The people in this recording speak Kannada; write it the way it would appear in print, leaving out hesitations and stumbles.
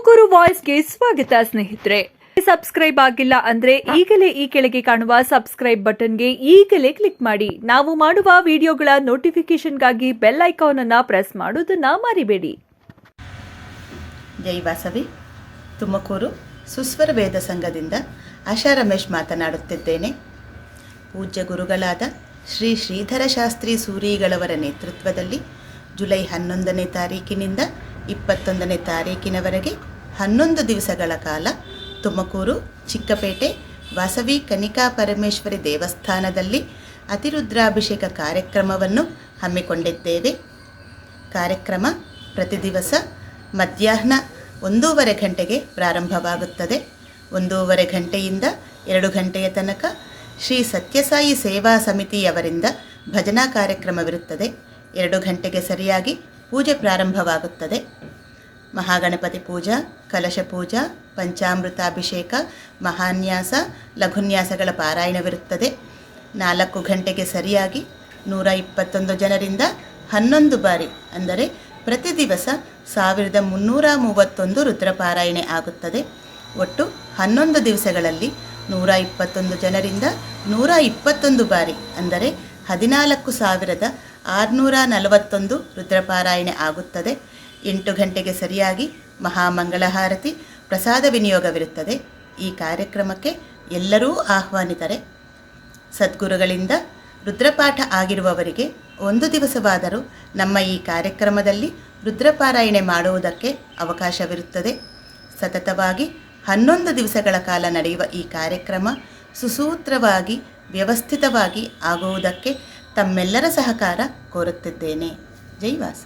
ತುಮಕೂರು ವಾಯ್ಸ್ಗೆ ಸ್ವಾಗತ ಸ್ನೇಹಿತರೆ. ಸಬ್ಸ್ಕ್ರೈಬ್ ಆಗಿಲ್ಲ ಅಂದ್ರೆ ಈಗಲೇ ಈ ಕೆಳಗೆ ಕಾಣುವ ಸಬ್ಸ್ಕ್ರೈಬ್ ಬಟನ್ಗೆ ಈಗಲೇ ಕ್ಲಿಕ್ ಮಾಡಿ. ನಾವು ಮಾಡುವ ವಿಡಿಯೋಗಳ ನೋಟಿಫಿಕೇಶನ್ಗಾಗಿ ಬೆಲ್ ಐಕಾನ್ ಅನ್ನು ಪ್ರೆಸ್ ಮಾಡೋದನ್ನ ಮರಿಬೇಡಿ. ಜೈ ವಾಸವಿ. ತುಮಕೂರು ಸುಸ್ವರ ವೇದ ಸಂಘದಿಂದ ಆಶಾ ರಮೇಶ್ ಮಾತನಾಡುತ್ತಿದ್ದೇನೆ. ಪೂಜ್ಯ ಗುರುಗಳಾದ ಶ್ರೀ ಶ್ರೀಧರ ಶಾಸ್ತ್ರಿ ಸೂರಿಗಳವರ ನೇತೃತ್ವದಲ್ಲಿ ಜುಲೈ 11ನೇ ತಾರೀಕಿನಿಂದ 21ನೇ ತಾರೀಕಿನವರೆಗೆ 11 ದಿವಸಗಳ ಕಾಲ ತುಮಕೂರು ಚಿಕ್ಕಪೇಟೆ ವಾಸವಿ ಕನಿಕಾ ಪರಮೇಶ್ವರಿ ದೇವಸ್ಥಾನದಲ್ಲಿ ಅತಿರುದ್ರಾಭಿಷೇಕ ಕಾರ್ಯಕ್ರಮವನ್ನು ಹಮ್ಮಿಕೊಂಡಿದ್ದೇವೆ. ಕಾರ್ಯಕ್ರಮ ಪ್ರತಿ ದಿವಸ ಮಧ್ಯಾಹ್ನ 1:30 ಗಂಟೆಗೆ ಪ್ರಾರಂಭವಾಗುತ್ತದೆ. 1:30 ಗಂಟೆಯಿಂದ 2 ಗಂಟೆಯ ತನಕ ಶ್ರೀ ಸತ್ಯಸಾಯಿ ಸೇವಾ ಸಮಿತಿಯವರಿಂದ ಭಜನಾ ಕಾರ್ಯಕ್ರಮವಿರುತ್ತದೆ. 2 ಗಂಟೆಗೆ ಸರಿಯಾಗಿ ಪೂಜೆ ಪ್ರಾರಂಭವಾಗುತ್ತದೆ. ಮಹಾಗಣಪತಿ ಪೂಜಾ, ಕಲಶ ಪೂಜಾ, ಪಂಚಾಮೃತಾಭಿಷೇಕ, ಮಹಾನ್ಯಾಸ, ಲಘುನ್ಯಾಸಗಳ ಪಾರಾಯಣವಿರುತ್ತದೆ. 4 ಗಂಟೆಗೆ ಸರಿಯಾಗಿ 121 ಜನರಿಂದ 11 ಬಾರಿ ಅಂದರೆ ಪ್ರತಿ ದಿವಸ 1331 ರುದ್ರಪಾರಾಯಣೆ ಆಗುತ್ತದೆ. ಒಟ್ಟು 11 ದಿವಸಗಳಲ್ಲಿ 121 ಜನರಿಂದ 121 ಬಾರಿ ಅಂದರೆ 14,641 ರುದ್ರಪಾರಾಯಣೆ ಆಗುತ್ತದೆ. 8 ಗಂಟೆಗೆ ಸರಿಯಾಗಿ ಮಹಾಮಂಗಳಹಾರತಿ, ಪ್ರಸಾದ ವಿನಿಯೋಗವಿರುತ್ತದೆ. ಈ ಕಾರ್ಯಕ್ರಮಕ್ಕೆ ಎಲ್ಲರೂ ಆಹ್ವಾನಿತರೆ. ಸದ್ಗುರುಗಳಿಂದ ರುದ್ರಪಾಠ ಆಗಿರುವವರಿಗೆ ಒಂದು ದಿವಸವಾದರೂ ನಮ್ಮ ಈ ಕಾರ್ಯಕ್ರಮದಲ್ಲಿ ರುದ್ರಪಾರಾಯಣೆ ಮಾಡುವುದಕ್ಕೆ ಅವಕಾಶವಿರುತ್ತದೆ. ಸತತವಾಗಿ 11 ದಿವಸಗಳ ಕಾಲ ನಡೆಯುವ ಈ ಕಾರ್ಯಕ್ರಮ ಸುಸೂತ್ರವಾಗಿ ವ್ಯವಸ್ಥಿತವಾಗಿ ಆಗುವುದಕ್ಕೆ ತಮ್ಮೆಲ್ಲರ ಸಹಕಾರ ಕೋರುತ್ತಿದ್ದೇನೆ. ಜೈ ವಾಸ.